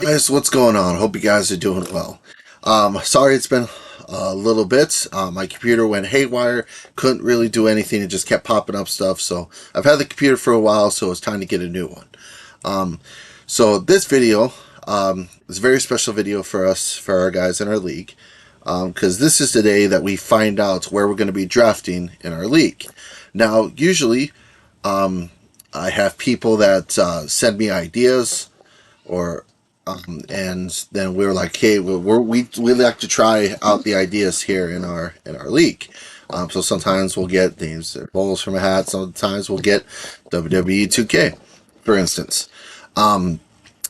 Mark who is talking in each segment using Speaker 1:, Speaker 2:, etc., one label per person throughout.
Speaker 1: Guys, what's going on? Hope you guys are doing well. Sorry it's been a little bit. My computer went haywire, couldn't really do anything, it just kept popping up stuff. So I've had the computer for a while, so it's time to get a new one. Um, so this video is a very special video for us, for our guys in our league, because this is the day that we find out where we're going to be drafting in our league. Now, usually, I have people that send me ideas or and then we were like, hey, we like to try out the ideas here in our league. So sometimes we'll get these bowls from a hat. Sometimes we'll get WWE 2K, for instance.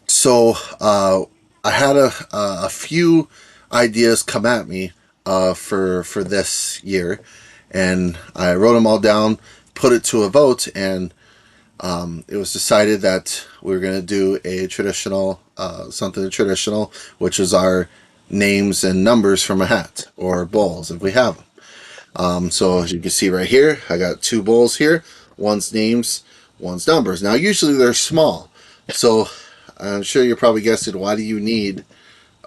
Speaker 1: So I had a few ideas come at me for this year, and I wrote them all down, put it to a vote, and it was decided that we were going to do a traditional, something traditional, which is our names and numbers from a hat or bowls if we have them. So as you can see right here, I got two bowls here. One's names, one's numbers. Now usually they're small, so I'm sure you're probably guessing, why do you need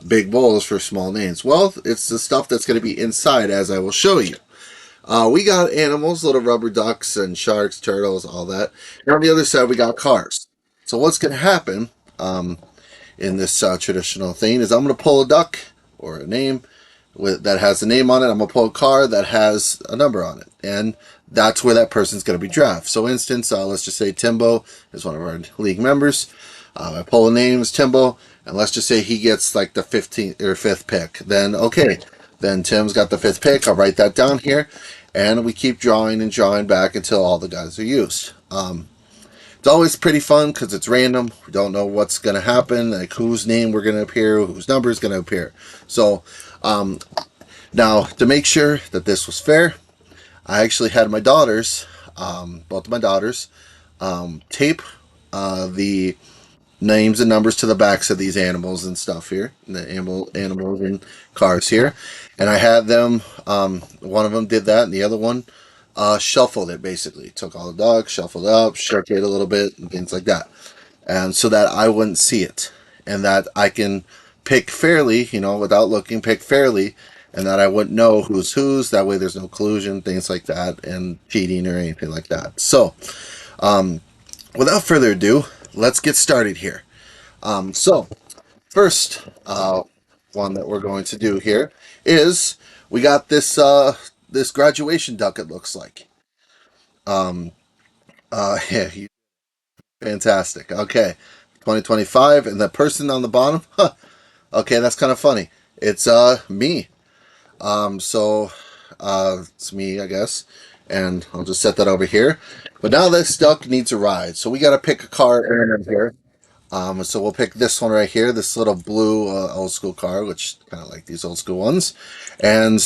Speaker 1: big bowls for small names? Well, it's the stuff that's going to be inside, as I will show you. We got animals, little rubber ducks and sharks, turtles, all that. And on the other side, we got cars. So what's going to happen in this traditional thing is I'm going to pull a duck or a name that has a name on it. I'm going to pull a car that has a number on it. And that's where that person's going to be drafted. So instance, let's just say Timbo is one of our league members. I pull a name as Timbo, and let's just say he gets like the 15th or 5th pick. Then, okay, then Tim's got the 5th pick. I'll write that down here. And we keep drawing and drawing back until all the guys are used. It's always pretty fun because it's random. We don't know what's going to happen, like whose name we're going to appear, whose number is going to appear. So now, to make sure that this was fair, I actually had my daughters, both of my daughters, tape the names and numbers to the backs of these animals and stuff here, the animals and cars here, and I had them. One of them did that, and the other one shuffled it. Basically, took all the dogs, shuffled up, shook it a little bit, and things like that, and so that I wouldn't see it, and that I can pick fairly, without looking, pick fairly, and that I wouldn't know who's whose. That way, there's no collusion, things like that, and cheating or anything like that. So, without further ado, let's get started here. So, first one that we're going to do here is we got this this graduation duck. It looks like. Yeah, fantastic. Okay, 2025, and the person on the bottom. Huh, okay, that's kind of funny. It's me. So it's me, I guess, and I'll just set that over here. But now this duck needs a ride, so we got to pick a car in here. So we'll pick this one right here, this little blue old school car, which kind of like these old school ones, and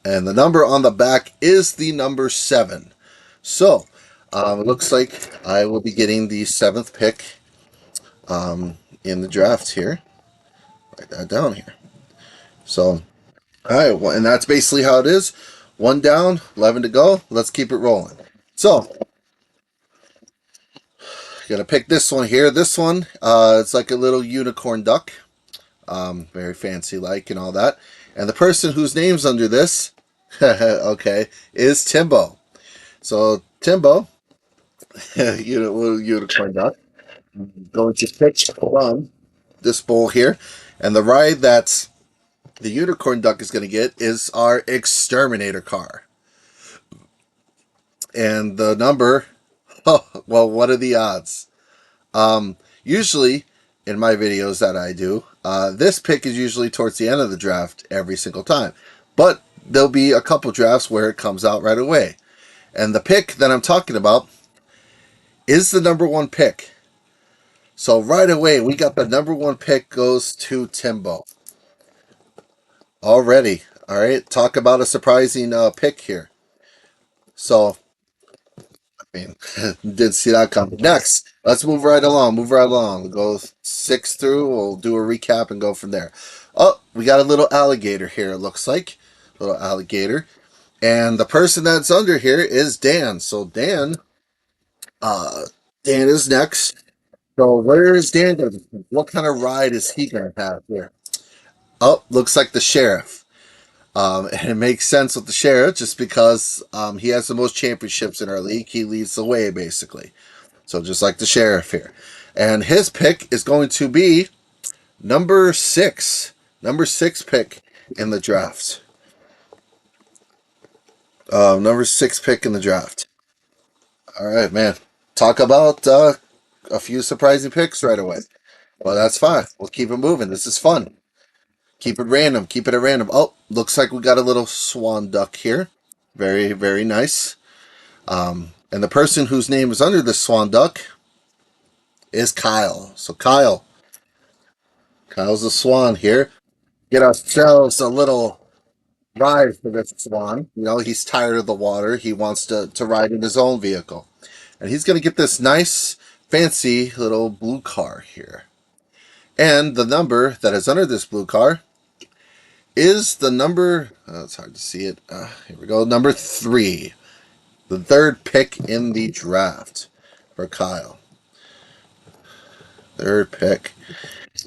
Speaker 1: the number on the back is the number 7. So it looks like I will be getting the 7th pick in the draft here. Write that down here. So, all right, well, and that's basically how it is. 1 down, 11 to go. Let's keep it rolling. So, gonna pick this one here. This one, it's like a little unicorn duck, very fancy like and all that. And the person whose name's under this, okay, is Timbo. So Timbo, little unicorn duck, going to pick from this bowl here, and the ride that the unicorn duck is going to get is our exterminator car. And the number, oh, well, what are the odds? Usually, in my videos that I do, this pick is usually towards the end of the draft every single time. But there'll be a couple drafts where it comes out right away. And the pick that I'm talking about is the number 1 pick. So right away, we got the number 1 pick goes to Timbo. Already. All right, talk about a surprising pick here. So, I mean, didn't see that coming. Next, let's move right along. Move right along. We'll go 6 through. We'll do a recap and go from there. Oh, we got a little alligator here, it looks like. Little alligator. And the person that's under here is Dan. So Dan is next. So where is Daniel? What kind of ride is he going to have here? Oh, looks like the sheriff. And it makes sense with the sheriff just because he has the most championships in our league. He leads the way, basically. So just like the sheriff here. And his pick is going to be number 6. Number 6 pick in the draft. Number 6 pick in the draft. All right, man. Talk about a few surprising picks right away. Well, that's fine. We'll keep it moving. This is fun. Keep it random. Keep it at random. Oh, looks like we got a little swan duck here. Very, very nice. And the person whose name is under this swan duck is Kyle. So Kyle's the swan here. Get ourselves a little ride for this swan. You know, he's tired of the water. He wants to ride in his own vehicle. And he's going to get this nice, fancy little blue car here. And the number that is under this blue car is the number, it's hard to see it. Here we go, number 3. The 3rd pick in the draft for Kyle. 3rd pick.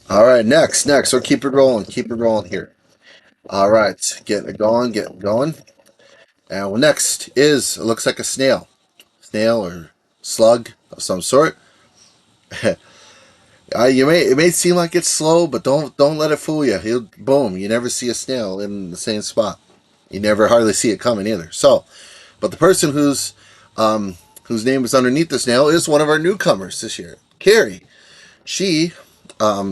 Speaker 1: All right, next. We'll keep it rolling here. All right, getting it going. And next is, it looks like a snail or slug of some sort. It may seem like it's slow, but don't let it fool you. Boom, you never see a snail in the same spot. You never hardly see it coming either. So, but the person whose name is underneath the snail is one of our newcomers this year, Carrie. She is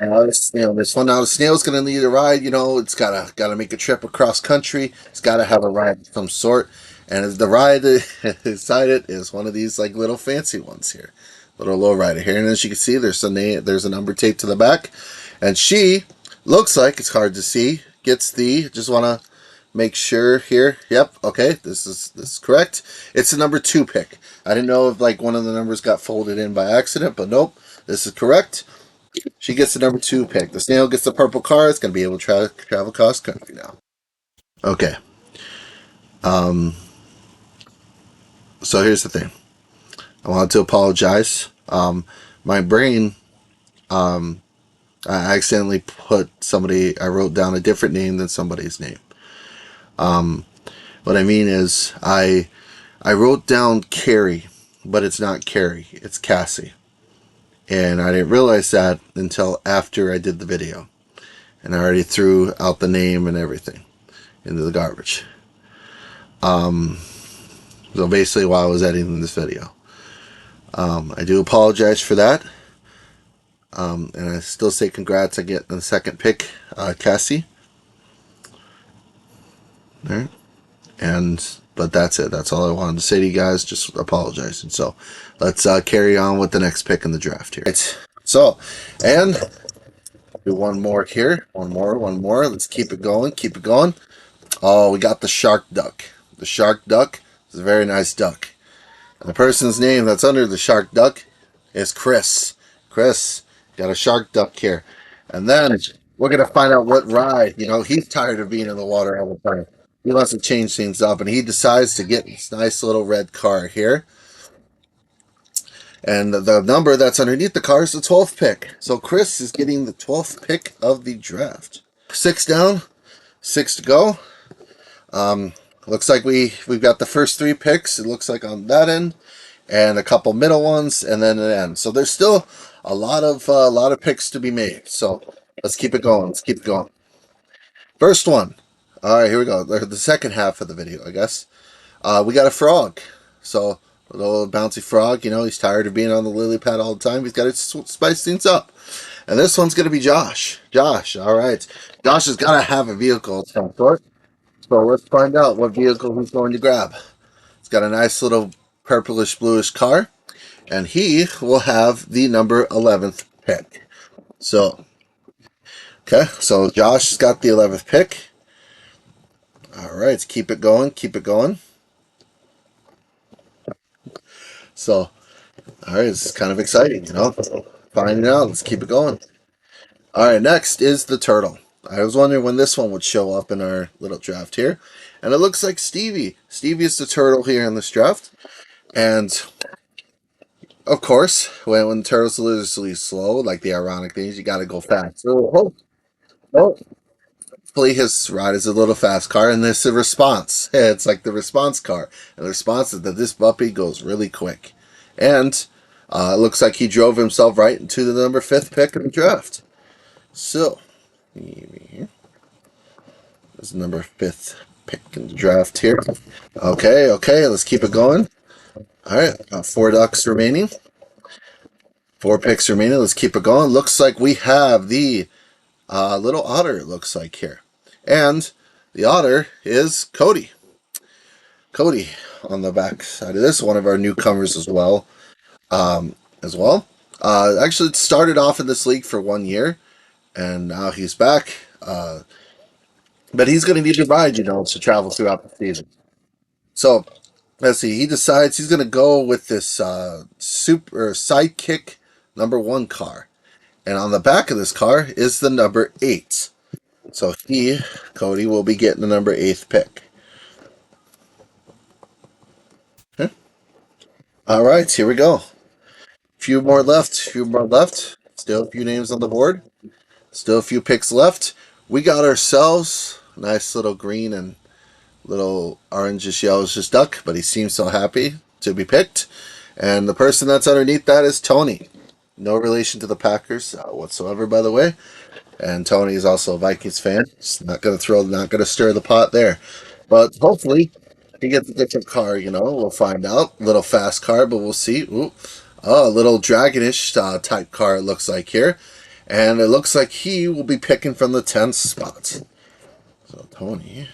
Speaker 1: this one. Now the snail's going to need a ride. You know, it's gotta make a trip across country. It's got to have a ride of some sort. And the ride inside it is one of these like little fancy ones here, little low rider here. And as you can see, there's a number taped to the back, and she looks like, it's hard to see, gets the, just want to make sure here. Yep, okay, this is correct. It's the number 2 pick. I didn't know if like one of the numbers got folded in by accident, but nope, this is correct. She gets the number 2 pick. The snail gets the purple car. It's going to be able to travel across country now. Okay. So here's the thing. I wanted to apologize. My brain, I accidentally I wrote down a different name than somebody's name. What I mean is, I wrote down Carrie, but it's not Carrie, it's Cassie. And I didn't realize that until after I did the video. And I already threw out the name and everything into the garbage. So basically while I was editing this video. I do apologize for that. And I still say congrats on getting the 2nd pick, Cassie. All right. But that's it. That's all I wanted to say to you guys. Just apologizing. So let's carry on with the next pick in the draft here. Right. So, and do one more here. One more. Let's keep it going. Oh, we got the shark duck. The shark duck is a very nice duck. And the person's name that's under the shark duck is Chris. Chris got a shark duck here. And then we're going to find out what ride. You know, he's tired of being in the water all the time. He wants to change things up, and he decides to get this nice little red car here. And the number that's underneath the car is the 12th pick. So Chris is getting the 12th pick of the draft. 6 down, 6 to go. Looks like we've got the first 3 picks. It looks like on that end, and a couple middle ones, and then an end. So there's still a lot of picks to be made. So let's keep it going. First one. All right, here we go. The second half of the video, I guess. We got a frog. So a little bouncy frog. You know, he's tired of being on the lily pad all the time. He's got to spice things up. And this one's going to be Josh. Josh, all right. Josh has got to have a vehicle of some sort. So let's find out what vehicle he's going to grab. It's got a nice little purplish bluish car. And he will have the number 11th pick. So, okay. So Josh has got the 11th pick. All right, let's keep it going. So, all right, it's kind of exciting, you know, finding out. Let's keep it going. All right, next is the turtle. I was wondering when this one would show up in our little draft here, and it looks like Stevie. Stevie is the turtle here in this draft, and of course, when the turtles are really slow, like the ironic things, you got to go fast. So hopefully his ride is a little fast car, and this is a response. Yeah, it's like the response car, and the response is that this puppy goes really quick, and it looks like he drove himself right into the number fifth pick in the draft. So this is the number fifth pick in the draft here. Okay, okay, let's keep it going. All right, four ducks remaining. Four picks remaining. Let's keep it going. Looks like we have the little otter, it looks like here. And the otter is Cody. Cody on the back side of this, one of our newcomers as well. As well. Actually started off in this league for 1 year, and now he's back. But he's going to need to ride, to travel throughout the season. So let's see. He decides he's going to go with this super sidekick number 1 car, and on the back of this car is the number 8. So Cody, will be getting the number 8th pick. Okay. All right, here we go. Few more left. Few more left. Still a few names on the board. Still a few picks left. We got ourselves a nice little green and little orangish yellowish duck, but he seems so happy to be picked. And the person that's underneath that is Tony. No relation to the Packers whatsoever, by the way. And Tony is also a Vikings fan. It's not going to stir the pot there. But hopefully he gets a different car, We'll find out. Little fast car, but we'll see. Ooh. Oh, a little dragonish type car, it looks like here. And it looks like he will be picking from the 10th spot. So Tony,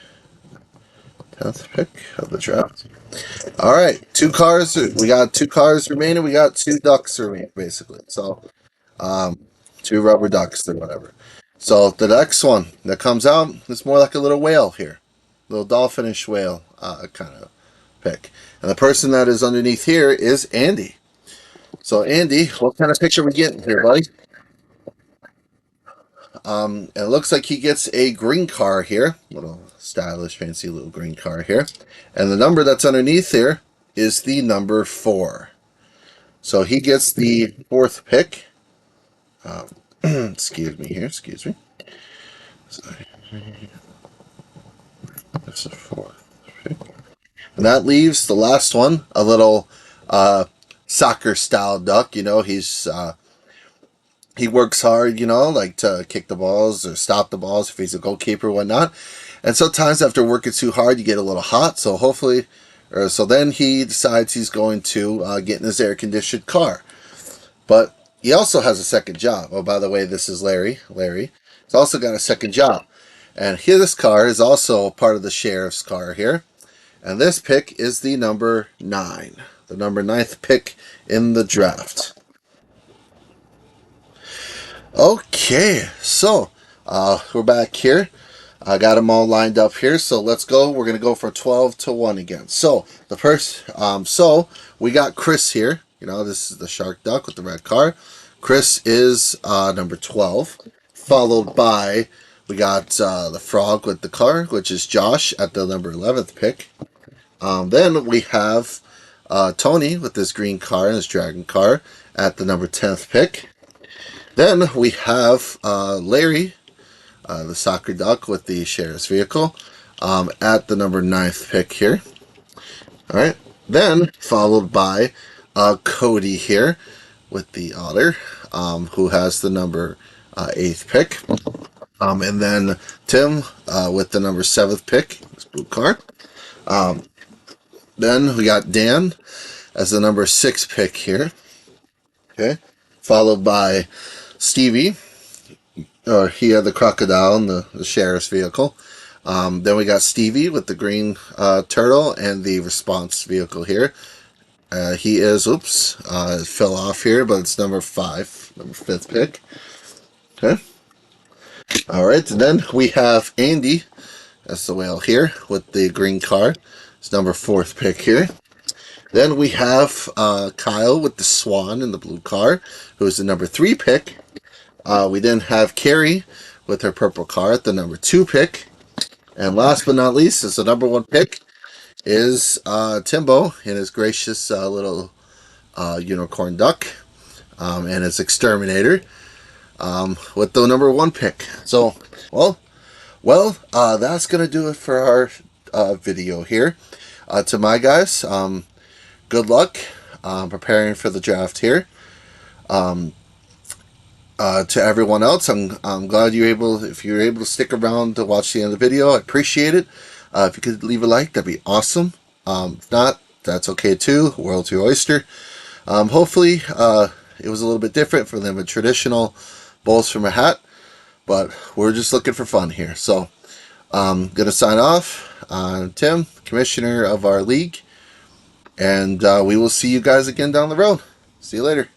Speaker 1: 10th pick of the draft. All right, 2 cars. We got 2 cars remaining. We got 2 ducks remaining, basically. So, 2 rubber ducks or whatever. So the next one that comes out is more like a little whale here, little dolphinish whale kind of pick. And the person that is underneath here is Andy. So Andy, what kind of picture are we getting here, buddy? It looks like he gets a green car here, little stylish, fancy little green car here, and the number that's underneath here is the number 4. So he gets the 4th pick. Excuse me here. Excuse me. Sorry. That's the 4th pick. And that leaves the last one, a little soccer style duck. He works hard, like to kick the balls or stop the balls if he's a goalkeeper or whatnot. And sometimes after working too hard, you get a little hot. So so then he decides he's going to get in his air-conditioned car. But he also has a second job. Oh, by the way, this is Larry. Larry. He's also got a second job. And here, this car is also part of the sheriff's car here. And this pick is the number 9. The number 9th pick in the draft. Okay, so we're back here. I got them all lined up here, so let's go. We're gonna go from 12 to 1 again. So so we got Chris here. This is the shark duck with the red car. Chris is number 12, followed by we got the frog with the car, which is Josh at the number 11th pick. Then we have Tony with this green car and his dragon car at the number 10th pick. Then we have Larry, the soccer duck with the sheriff's vehicle, at the number 9th pick here. All right. Then followed by Cody here with the otter, who has the number 8th pick. And then Tim with the number 7th pick, this blue car. Then we got Dan as the number 6 pick here. Okay. Followed by Stevie, or he had the crocodile in the sheriff's vehicle. Then we got Stevie with the green turtle and the response vehicle here. He is, it fell off here, but it's number 5, number 5th pick. Okay. All right, and then we have Andy, that's the whale here, with the green car. It's number 4th pick here. Then we have Kyle with the swan in the blue car, who is the number 3 pick. We then have Carrie with her purple car at the number 2 pick. And last but not least, is the number 1 pick is Timbo in his gracious little unicorn duck, and its exterminator, with the number 1 pick. So, that's gonna do it for our video here. To my guys, good luck preparing for the draft here. To everyone else, I'm glad if you're able to stick around to watch the end of the video. I appreciate it. If you could leave a like, that'd be awesome. If not, that's okay too. World to your oyster. Hopefully, it was a little bit different from the traditional bowls from a hat, but we're just looking for fun here. So, I'm gonna sign off. Tim, commissioner of our league, and we will see you guys again down the road. See you later.